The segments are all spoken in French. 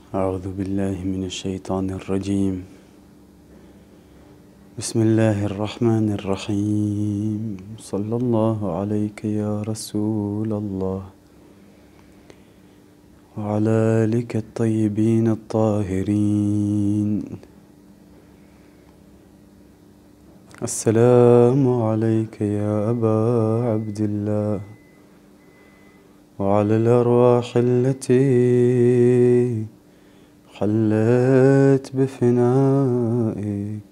أعوذ بالله من الشيطان الرجيم. بسم الله الرحمن الرحيم. صلى الله عليك يا رسول الله وعلى آلك الطيبين الطاهرين. السلام عليك يا أبا عبد الله وعلى الأرواح التي حلت بفنائك.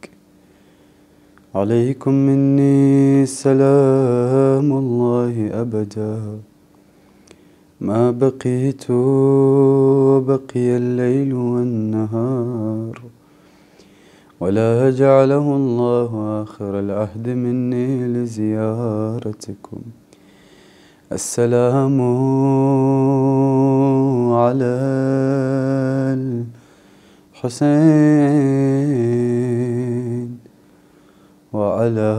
عليكم مني سلام الله أبدا ما بقيت وبقي الليل والنهار، ولا جعله الله آخر العهد مني لزيارتكم. السلام على الحسين وعلى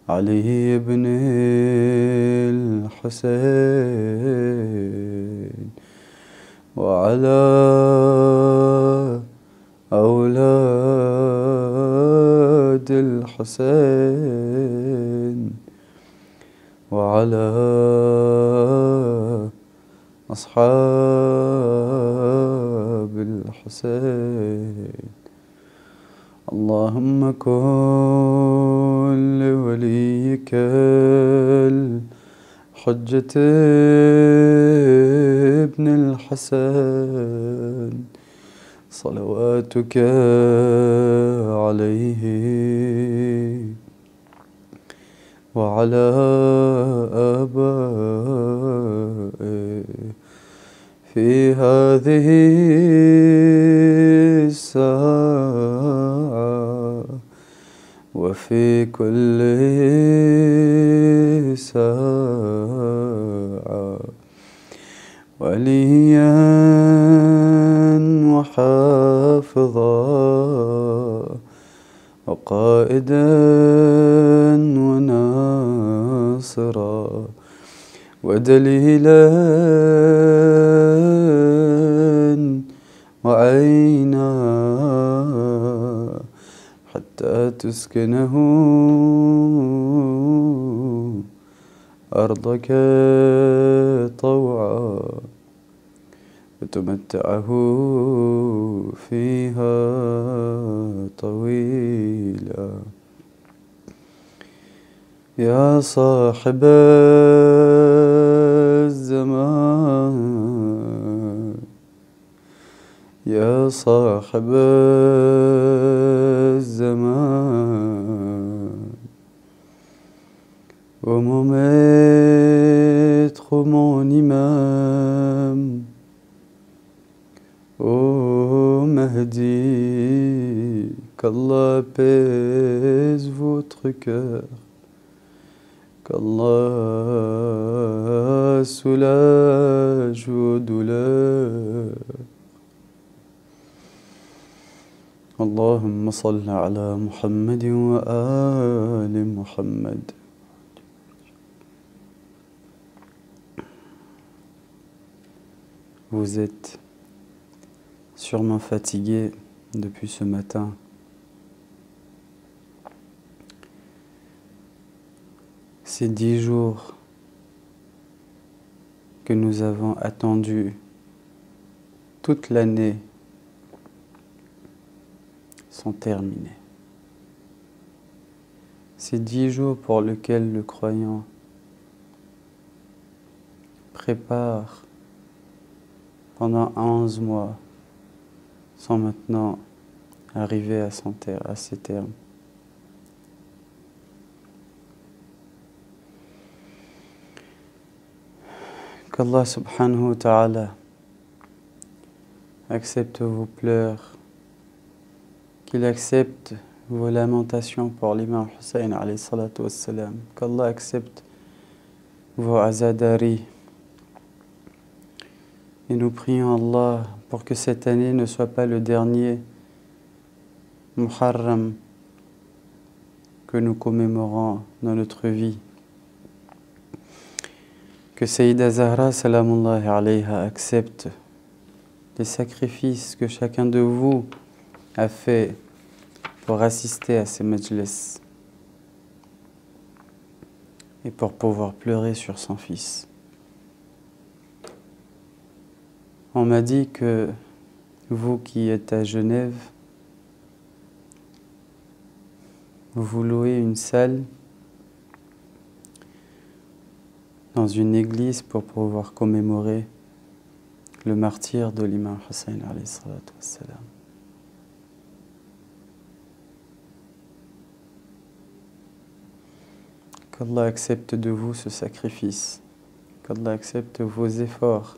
علي بن الحسين وعلى أولاد الحسين وعلى أصحاب الحسين. اللهم كن لوليك الحجة ابن الحسن صلواتك عليه وعلى آبائه في هذه الساعة وفي كل ساعة، وليا وحافظا وقائدا وناصرا ودليلا وعينا حتى تسكنه أرضك طوعا وتمتعه فيها طويلا. يا صاحب الزمان يا صاحب الزمان au maître, mon imam, ô Mahdi, qu'Allah apaise votre cœur, qu'Allah soulage vos douleurs. اللهم صل على محمد وآل محمد. Vous êtes sûrement fatigué depuis ce matin. Ces 10 jours que nous avons attendus toute l'année sont terminés. Ces 10 jours pour lesquels le croyant prépare pendant 11 mois sont maintenant arrivés à ses termes. Qu'Allah subhanahu wa ta'ala accepte vos pleurs, qu'il accepte vos lamentations pour l'imam Hussein alayhi salatu wassalam, qu'Allah accepte vos azadaris. Et nous prions Allah pour que cette année ne soit pas le dernier Muharram que nous commémorons dans notre vie. Que Sayyida Zahra salamullahi alayha accepte les sacrifices que chacun de vous a fait pour assister à ces majlis et pour pouvoir pleurer sur son fils. On m'a dit que vous qui êtes à Genève, vous louez une salle dans une église pour pouvoir commémorer le martyre de l'imam Hussein alayhi salatu wassalam. Qu'Allah accepte de vous ce sacrifice, qu'Allah accepte vos efforts,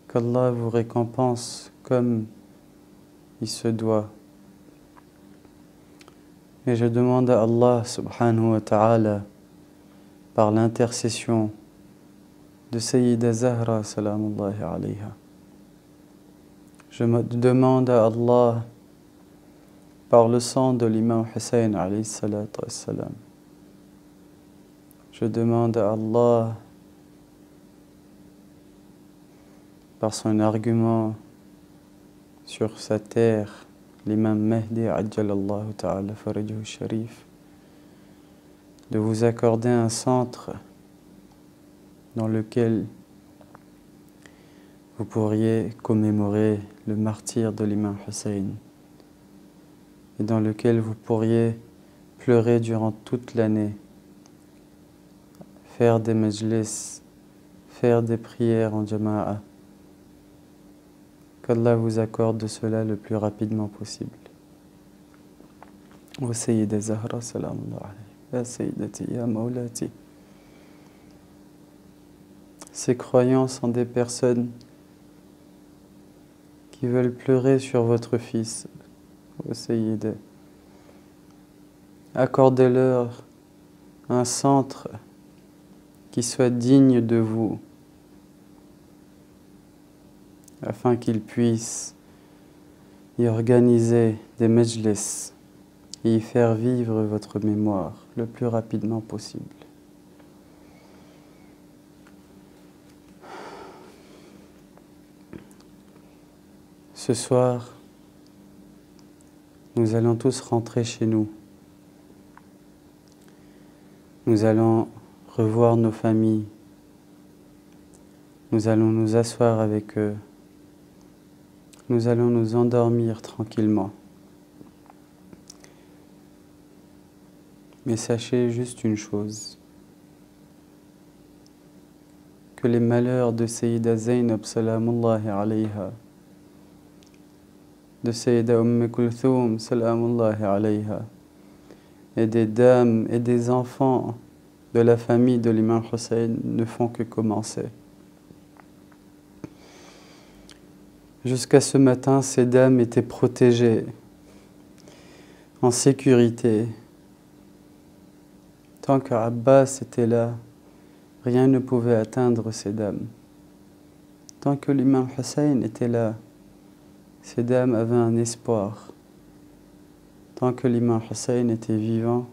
qu'Allah vous récompense comme il se doit. Et je demande à Allah subhanahu wa ta'ala, par l'intercession de Sayyida Zahra salamullahi alayha, je me demande à Allah, par le sang de l'imam Hussein alayhi salatu wassalam, je demande à Allah, par son argument sur sa terre, l'imam Mahdi ajjalallahu ta'ala farajahu sharif, de vous accorder un centre dans lequel vous pourriez commémorer le martyre de l'imam Hussein et dans lequel vous pourriez pleurer durant toute l'année, faire des majlis, faire des prières en jama'a. Qu'Allah vous accorde de cela le plus rapidement possible. Wa Sayyida Zahra salamullah alayhi, ya Sayyidati, ya Mawlati. Ces croyants sont des personnes qui veulent pleurer sur votre fils. Wa Sayyida. Accordez-leur un centre qui soit digne de vous, afin qu'ils puissent y organiser des majlis et y faire vivre votre mémoire le plus rapidement possible. Ce soir, nous allons tous rentrer chez nous. Nous allons revoir nos familles. Nous allons nous asseoir avec eux. Nous allons nous endormir tranquillement. Mais sachez juste une chose, que les malheurs de Sayyida Zainab salamullahi alayha, de Sayyida Kulthum salamullahi alayha, et des dames et des enfants de la famille de l'imam Hussein ne font que commencer. Jusqu'à ce matin, ces dames étaient protégées, en sécurité. Tant qu'Abbas était là, rien ne pouvait atteindre ces dames. Tant que l'imam Hussein était là, ces dames avaient un espoir. Tant que l'imam Hussein était vivant,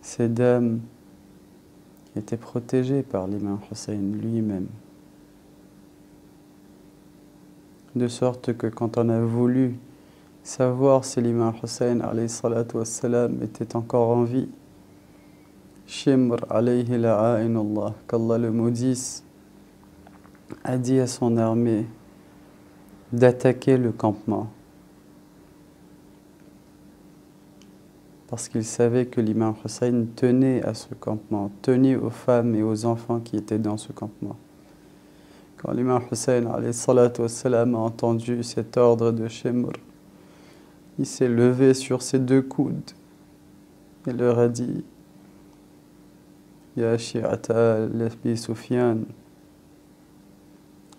ces dames étaient protégées par l'imam Hussein lui-même. De sorte que quand on a voulu savoir si l'imam Hussein alayhi salatu wassalam était encore en vie, Shimr alayhi la'a'inullah, qu'Allah le maudisse, a dit à son armée d'attaquer le campement. Parce qu'il savait que l'imam Hussein tenait à ce campement, tenait aux femmes et aux enfants qui étaient dans ce campement. Quand l'imam Hussein alayhi salatu wassalam a entendu cet ordre de Shimr, il s'est levé sur ses deux coudes et leur a dit « Ya shi'ata l'Abi Sufyan »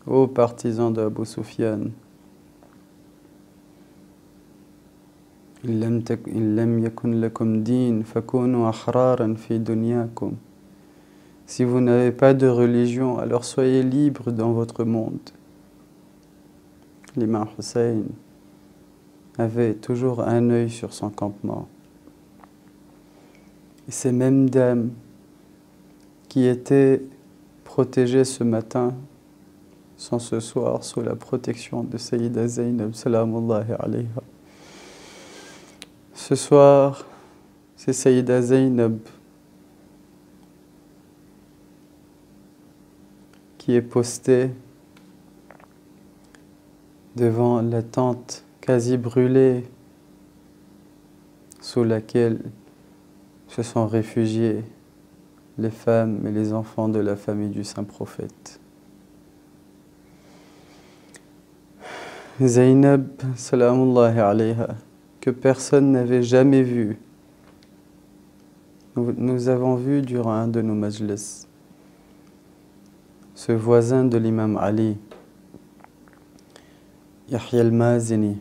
ô partisans d'Abu Sufyan, إن لم يكن لكم دين فكونوا أحرارا في دنياكم. Si vous n'avez pas de religion, alors soyez libres dans votre monde. L'imam Hussein avait toujours un œil sur son campement. Et ces mêmes dames qui étaient protégés ce matin sont ce soir sous la protection de Sayyida Zainab salamullahi alayha. Ce soir, c'est Sayyida Zainab qui est postée devant la tente quasi brûlée sous laquelle se sont réfugiés les femmes et les enfants de la famille du saint prophète. Zainab, salamullahi alayha, que personne n'avait jamais vue. Nous avons vu durant un de nos majlis ce voisin de l'imam Ali, Yahya al-Mazini,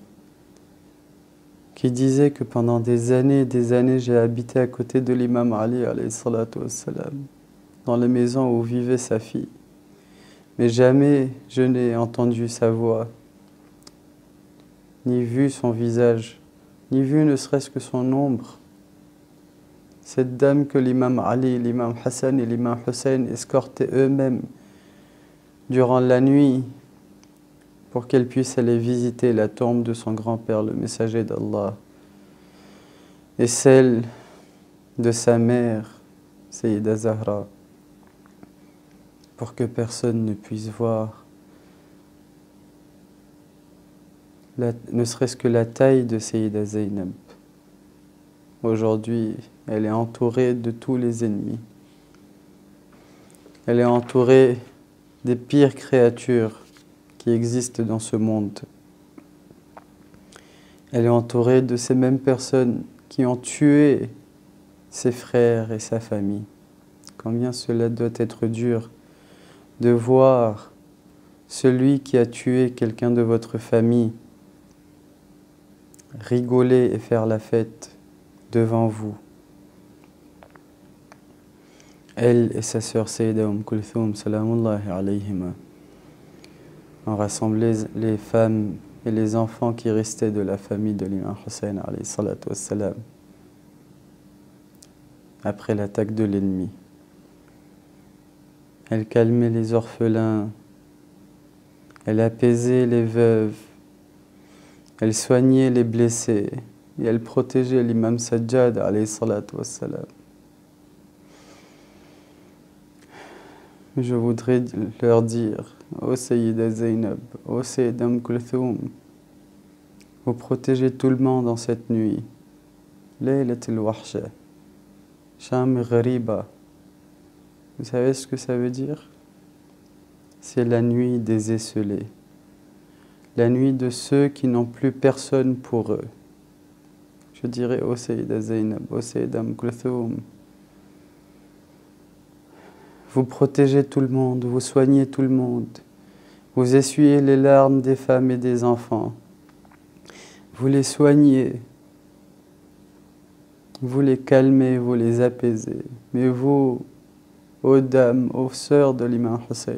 qui disait que pendant des années j'ai habité à côté de l'imam Ali alayhi salatu wassalam, dans la maison où vivait sa fille. Mais jamais je n'ai entendu sa voix, ni vu son visage, ni vu ne serait-ce que son ombre. Cette dame que l'imam Ali, l'imam Hassan et l'imam Hussein escortaient eux-mêmes durant la nuit pour qu'elle puisse aller visiter la tombe de son grand-père, le messager d'Allah, et celle de sa mère, Sayyida Zahra, pour que personne ne puisse voir, ne serait-ce que la taille de Sayyida Zainab. Aujourd'hui, elle est entourée de tous les ennemis. Elle est entourée des pires créatures qui existent dans ce monde. Elle est entourée de ces mêmes personnes qui ont tué ses frères et sa famille. Combien cela doit être dur de voir celui qui a tué quelqu'un de votre famille rigoler et faire la fête devant vous. Elle et sa sœur Sayyida Kulthum, salamullahi alayhima, ont rassemblé les femmes et les enfants qui restaient de la famille de l'imam Hussein alayhi salatu wassalam après l'attaque de l'ennemi. Elle calmait les orphelins, elle apaisait les veuves, elle soignait les blessés et elle protégeait l'imam Sajjad alayhi salatu wassalam. Je voudrais leur dire, ô Sayyida Zainab, ô Sayyida Kulthum, vous protégez tout le monde en cette nuit. Laylat al-Wahsha, Sham Ghariba. Vous savez ce que ça veut dire? C'est la nuit des esselés. La nuit de ceux qui n'ont plus personne pour eux. Je dirais, ô Sayyida Zainab, ô Sayyida Kulthum, vous protégez tout le monde, vous soignez tout le monde, vous essuyez les larmes des femmes et des enfants, vous les soignez, vous les calmez, vous les apaisez. Mais vous, ô dames, ô sœurs de l'imam Hussein,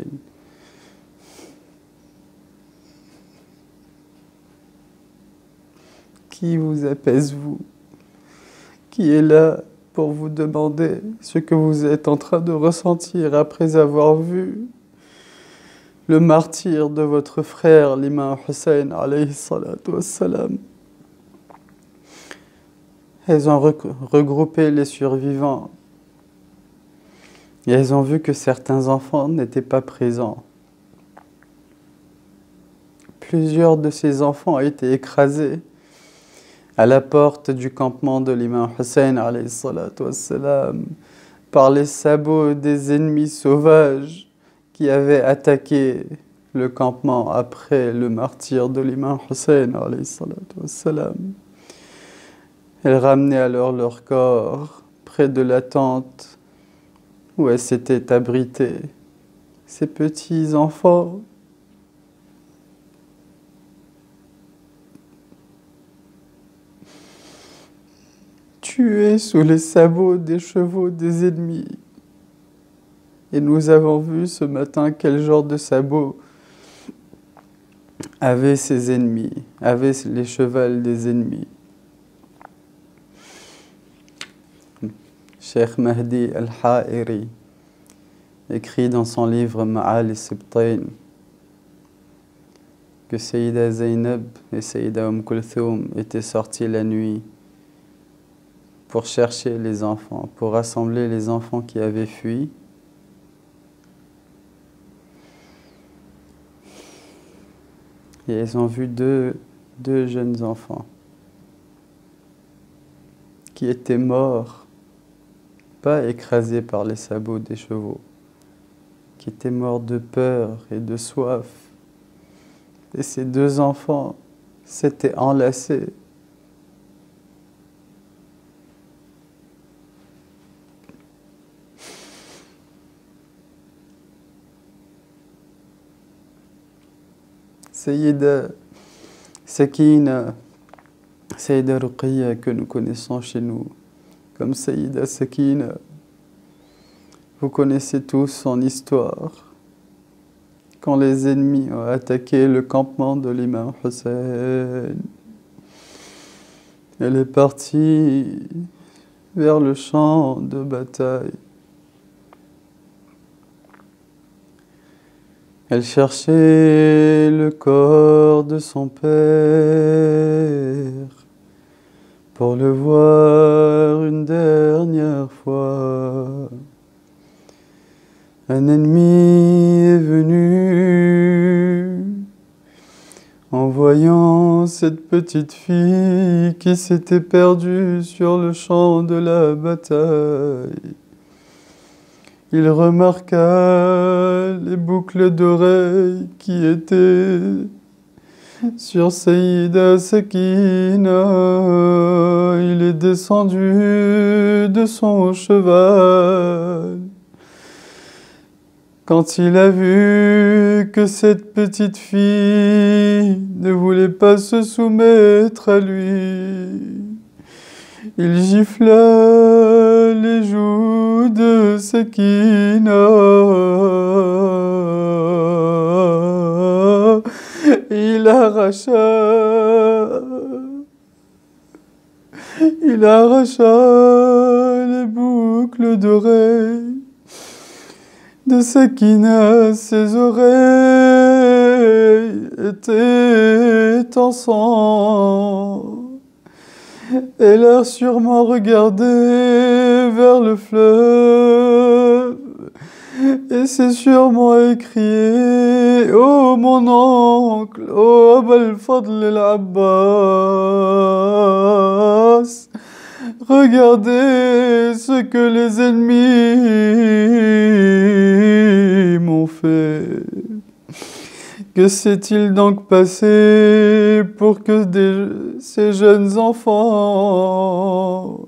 qui vous apaise vous? Qui est là pour vous demander ce que vous êtes en train de ressentir après avoir vu le martyre de votre frère, l'imam Hussein alayhi salatu wassalam. Elles ont regroupé les survivants et elles ont vu que certains enfants n'étaient pas présents. Plusieurs de ces enfants ont été écrasés à la porte du campement de l'imam Hussein alayhi salatu wassalam par les sabots des ennemis sauvages qui avaient attaqué le campement après le martyre de l'imam Hussein alayhi salatu wassalam. Elles ramenaient alors leur corps près de la tente où elles s'étaient abritées. Ces petits enfants tués sous les sabots des chevaux des ennemis. Et nous avons vu ce matin quel genre de sabots avaient ces ennemis, avaient les chevals des ennemis. Cheikh Mahdi al-Ha'iri écrit dans son livre Ma'al Sibtain que Sayyida Zainab et Sayyida Kulthum étaient sorties la nuit pour chercher les enfants, pour rassembler les enfants qui avaient fui. Et elles ont vu deux jeunes enfants qui étaient morts, pas écrasés par les sabots des chevaux, qui étaient morts de peur et de soif. Et ces deux enfants s'étaient enlacés. Sayyida Sakina, Sayyida Ruqayya que nous connaissons chez nous, comme Sayyida Sakina, vous connaissez tous son histoire. Quand les ennemis ont attaqué le campement de l'imam Hussein, elle est partie vers le champ de bataille. Elle cherchait le corps de son père pour le voir une dernière fois. Un ennemi est venu en voyant cette petite fille qui s'était perdue sur le champ de la bataille. Il remarqua les boucles d'oreilles qui étaient sur Sayyida Sakina. Il est descendu de son cheval. Quand il a vu que cette petite fille ne voulait pas se soumettre à lui, il gifla les joues de Sakina. Il arracha les boucles d'oreilles de Sakina. Ses oreilles étaient en sang. Elle a sûrement regardé vers le fleuve et s'est sûrement écrié: oh mon oncle, oh Abul Fadl al-Abbas, regardez ce que les ennemis m'ont fait. Que s'est-il donc passé pour que ces jeunes enfants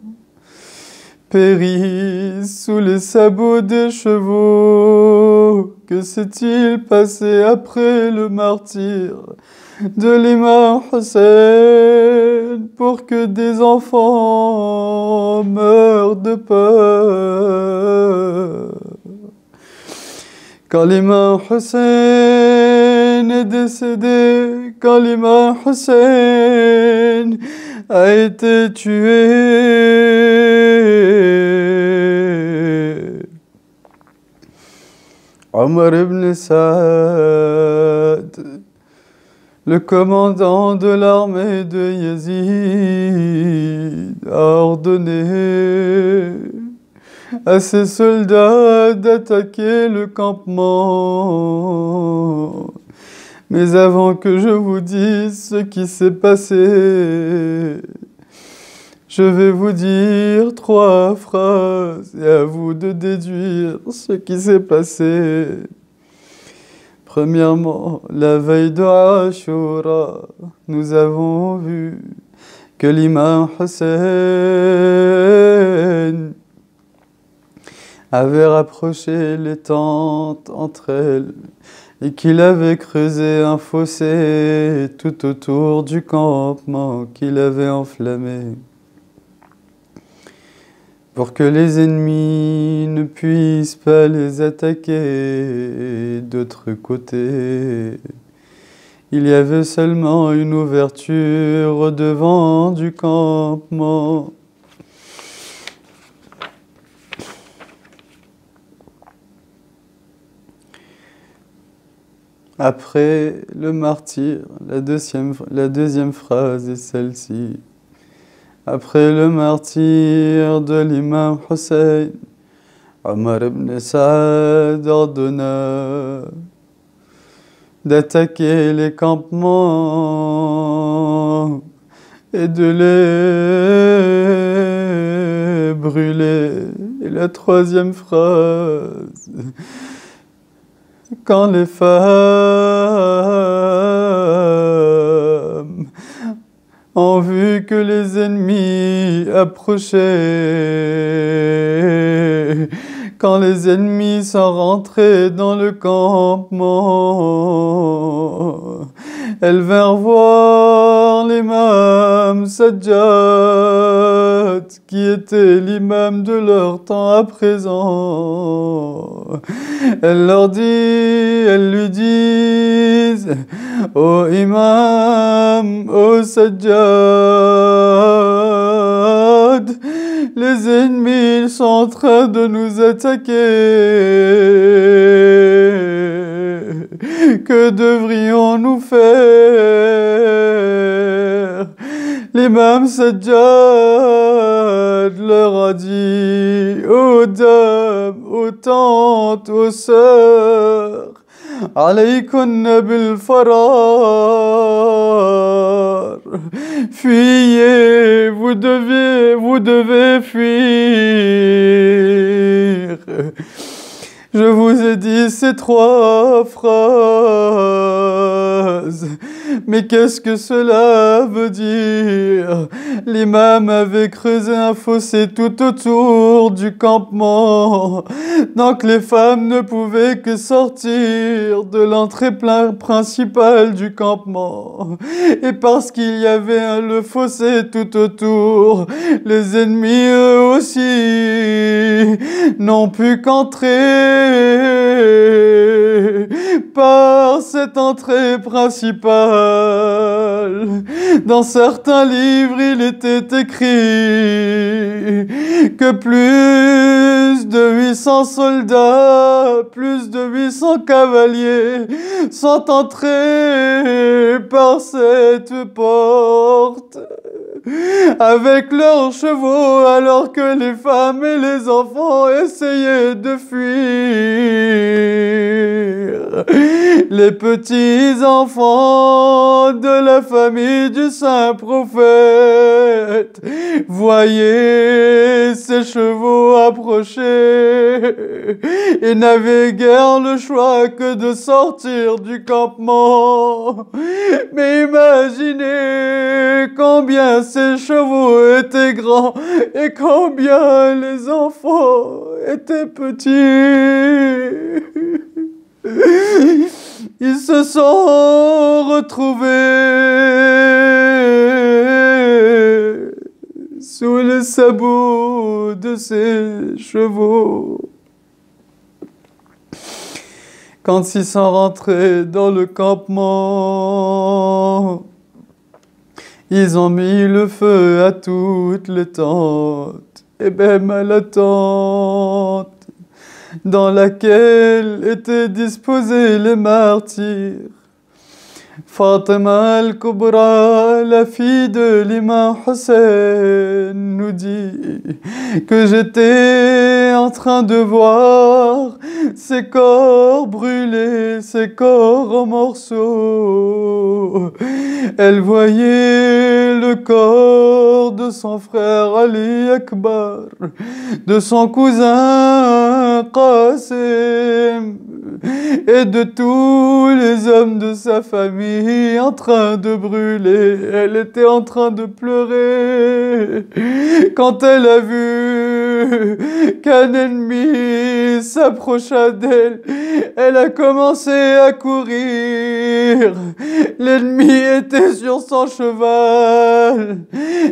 périssent sous les sabots des chevaux? Que s'est-il passé après le martyre de l'imam Hussein pour que des enfants meurent de peur? Quand l'imam Hussein est décédé, quand l'imam Hussein a été tué, Omar ibn Saad, le commandant de l'armée de Yazid, a ordonné à ses soldats d'attaquer le campement. Mais avant que je vous dise ce qui s'est passé, je vais vous dire 3 phrases et à vous de déduire ce qui s'est passé. Premièrement, la veille de Ashura, nous avons vu que l'imam Hussein avait rapproché les tentes entre elles et qu'il avait creusé un fossé tout autour du campement qu'il avait enflammé pour que les ennemis ne puissent pas les attaquer d'autre côté. Il y avait seulement une ouverture au devant du campement. Après le martyr, la deuxième phrase est celle-ci. Après le martyr de l'imam Hussein, Omar ibn Saad ordonna d'attaquer les campements et de les brûler. Et la troisième phrase, quand les femmes ont vu que les ennemis approchaient, quand les ennemis sont rentrés dans le campement, elles vinrent voir l'imam Sajjad, qui était l'imam de leur temps à présent. Elles lui disent: ô imam, ô Sajjad, les ennemis sont en train de nous attaquer. Que devrions-nous faire? L'imam Sajjad leur a dit: ô dames, ô tantes, ô sœurs, alaykunna bil farar. Fuyez, vous devez fuir. Je vous ai dit ces trois phrases. Mais qu'est-ce que cela veut dire? L'imam avait creusé un fossé tout autour du campement. Donc les femmes ne pouvaient que sortir de l'entrée principale du campement. Et parce qu'il y avait le fossé tout autour, les ennemis eux aussi n'ont pu qu'entrer par cette entrée principale. Dans certains livres, il était écrit que plus de 800 soldats, plus de 800 cavaliers sont entrés par cette porte avec leurs chevaux, alors que les femmes et les enfants essayaient de fuir. Les petits enfants de la famille du saint prophète voyaient ces chevaux approcher et n'avaient guère le choix que de sortir du campement. Mais imaginez combien ces chevaux étaient grands et combien les enfants étaient petits. Ils se sont retrouvés sous les sabots de ces chevaux. Quand ils sont rentrés dans le campement, ils ont mis le feu à toutes les tentes, et même à la tente dans laquelle étaient disposés les martyrs. Fatima al-Kubra, la fille de l'imam Hussein, nous dit que j'étais en train de voir ses corps brûlés, ses corps en morceaux. Elle voyait le corps de son frère Ali Akbar, de son cousin Qasim et de tous les hommes de sa famille en train de brûler. Elle était en train de pleurer quand elle a vu qu'un ennemi s'approcha d'elle. Elle a commencé à courir. L'ennemi était sur son cheval.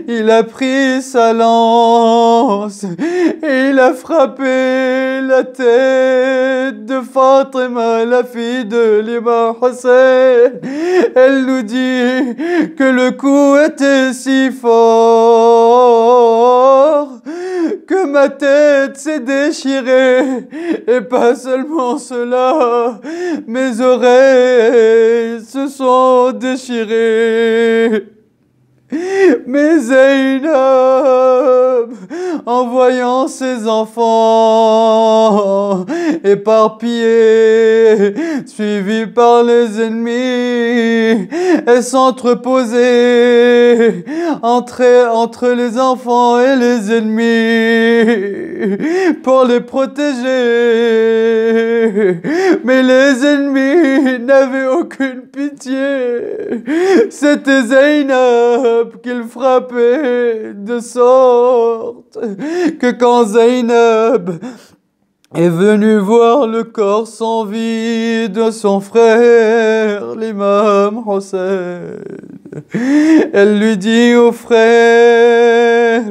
Il a pris sa lance et il a frappé la tête de Fatima, la fille de l'imam Hussein. Elle nous dit que le coup était si fort que ma tête s'est déchirée, et pas seulement cela, mes oreilles se sont déchirées. Mais Zainab, en voyant ses enfants éparpillés, suivis par les ennemis, elle s'entreposait entre les enfants et les ennemis pour les protéger. Mais les ennemis n'avaient aucune pitié. C'était Zainab qu'il frappait de sorte que quand Zainab est venue voir le corps sans vie de son frère, l'imam Hussein, elle lui dit au frère: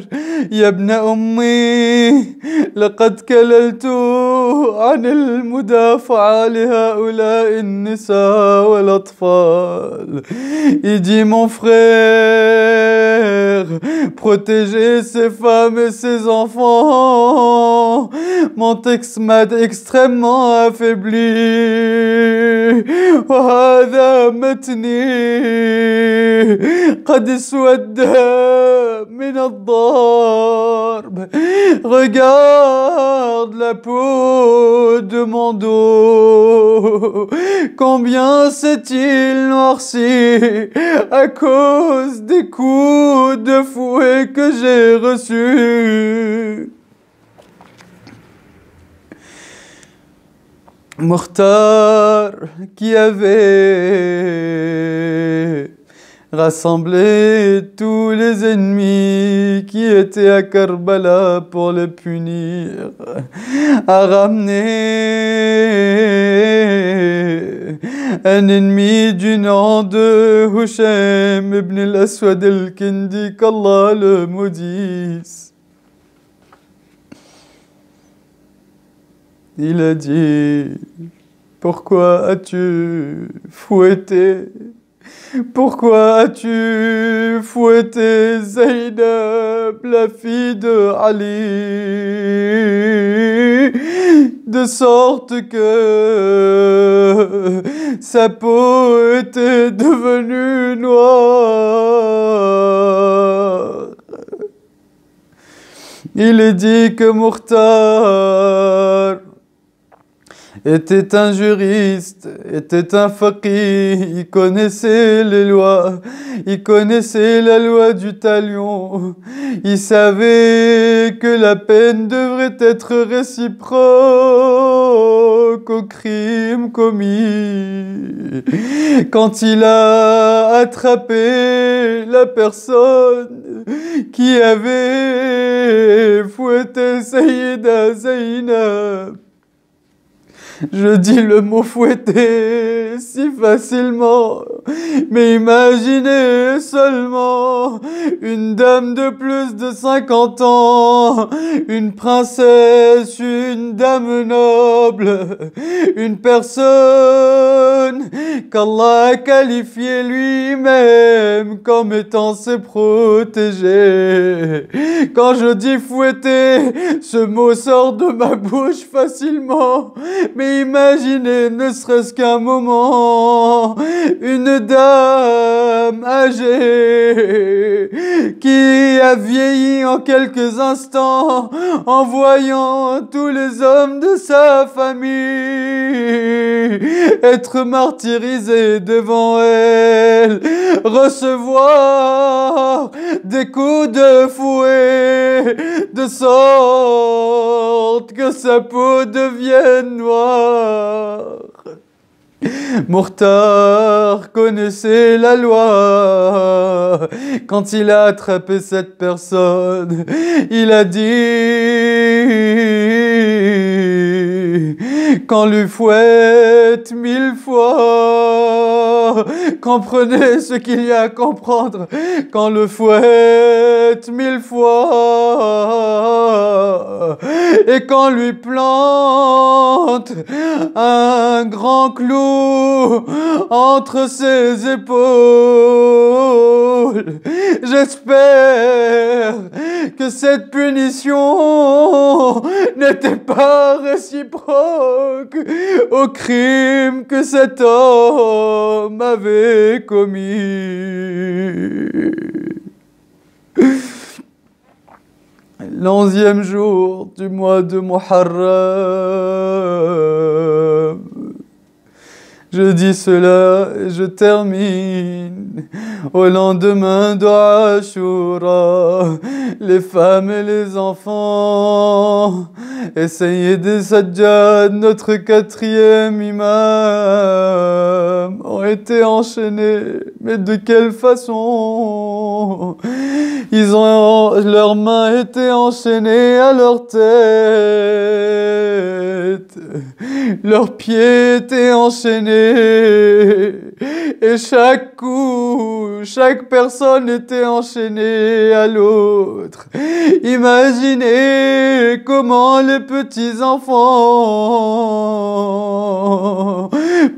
يا ابن أمي لقد كللت عن المدافعة لهؤلاء النساء والأطفال. Il dit: mon frère, protéger ces femmes et ces enfants m'a extrêmement affaibli. وهذا متني قد اسود من الضرب. Regarde la peau de mon dos, combien s'est-il noirci à cause des coups de fouet que j'ai reçus. Mukhtar, qui avait rassemblé tous les ennemis qui étaient à Karbala pour les punir, a ramené un ennemi du nom de Hushaym ibn al-Aswad al-Kindi, qu'Allah le maudisse. Il a dit: pourquoi as-tu fouetté? Pourquoi as-tu fouetté Zainab, la fille de Ali, de sorte que sa peau était devenue noire? Il est dit que Mukhtar était un juriste, était un faqih, il connaissait les lois, il connaissait la loi du talion, il savait que la peine devrait être réciproque au crime commis. Quand il a attrapé la personne qui avait fouetté Sayyida Zainab, je dis le mot fouetter si facilement, mais imaginez seulement une dame de plus de 50 ans, une princesse, une dame noble, une personne qu'Allah a qualifiée lui-même comme étant ses protégés. Quand je dis fouetter, ce mot sort de ma bouche facilement, mais imaginez, ne serait-ce qu'un moment, une dame âgée qui a vieilli en quelques instants en voyant tous les hommes de sa famille être martyrisés devant elle, recevoir des coups de fouet de sorte que sa peau devienne noire. Mukhtar connaissait la loi. Quand il a attrapé cette personne, il a dit: qu'on lui fouette 1000 fois Allah, comprenez ce qu'il y a à comprendre quand le fouette 1000 fois et qu'on lui plante un grand clou entre ses épaules. J'espère que cette punition n'était pas réciproque au crime que cet homme avait commis. L'11e jour du mois de Muharram. Je dis cela et je termine. Au lendemain de Ashura, les femmes et les enfants et Sayyid Sajjad, notre 4e imam, ont été enchaînés. Mais de quelle façon? Leurs mains étaient enchaînées à leur tête. Leurs pieds étaient enchaînés. Et chaque coup, chaque personne était enchaînée à l'autre. Imaginez comment les petits enfants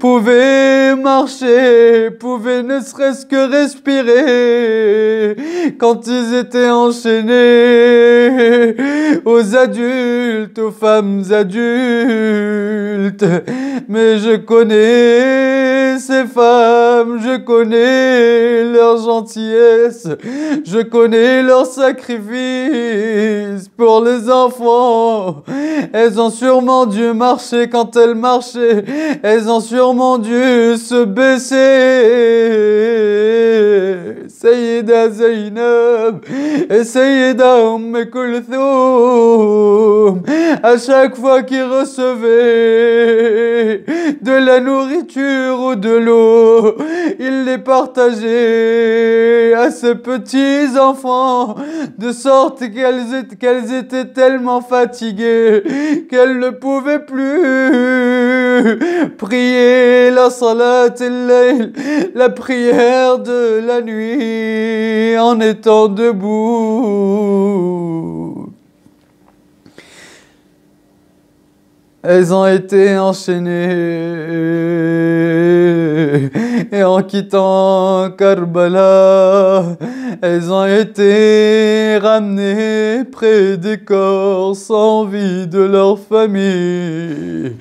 pouvaient marcher, pouvaient ne serait-ce que respirer quand ils étaient enchaînés. Aux adultes, aux femmes adultes. Mais je connais ces femmes, je connais leur gentillesse, je connais leur sacrifice pour les enfants. Elles ont sûrement dû marcher quand elles marchaient, elles ont sûrement dû se baisser. Sayyida Zainab et Sayyida Kulthum, à chaque fois qu'ils recevaient de la nourriture ou de l'eau, ils les partageaient à ces petits enfants, de sorte qu'elles étaient tellement fatiguées qu'elles ne pouvaient plus prier la salat al-layl, la prière de la nuit, en étant debout. Elles ont été enchaînées et en quittant Karbala, elles ont été ramenées près des corps sans vie de leur famille.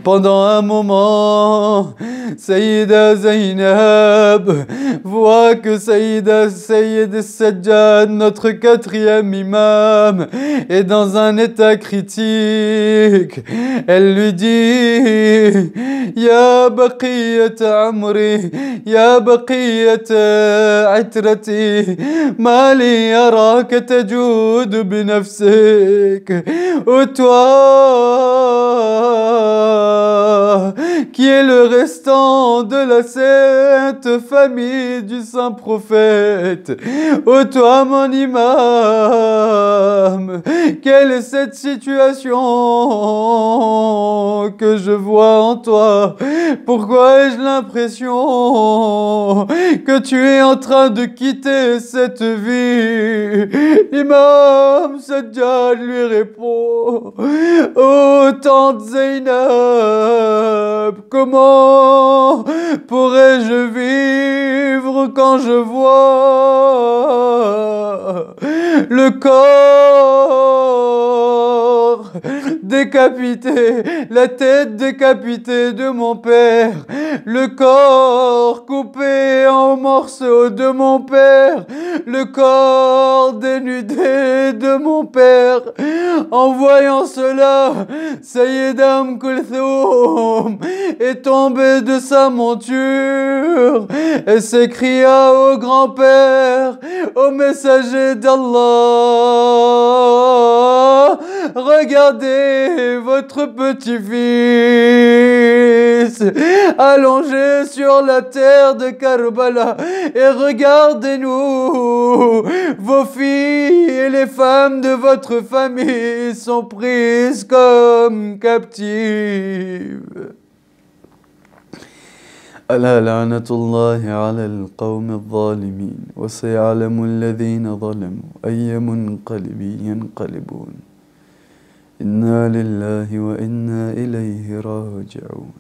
Pendant un moment, Sayyida Zainab voit que Sayyid Sajjad, notre 4e imam, est dans un état critique. Elle lui dit: Ya baqiyata amri, ya baqiyata itrati, ma li araka tajud binafsik. Ô toi, qui est le restant de la sainte famille du saint prophète, ô toi mon imam, quelle est cette situation que je vois en toi? Pourquoi ai-je l'impression que tu es en train de quitter cette vie? Imam Sajjad lui répond: oh tante Zainab, comment pourrais-je vivre quand je vois le corps décapité, la tête décapitée de mon père, le corps coupé en morceaux de mon père, le corps dénudé de mon père? En voyant cela, Sayyida Kulthum est tombée de sa monture et s'écria au grand-père, au messager d'Allah: regardez votre petit-fils allongé sur la terre de Karbala et regardez-nous, vos filles et les femmes de votre famille sont prises comme captives. ألا لعنة الله على القوم الظالمين وسيعلم الذين ظلموا أي منقلب ينقلبون إنا لله وإنا إليه راجعون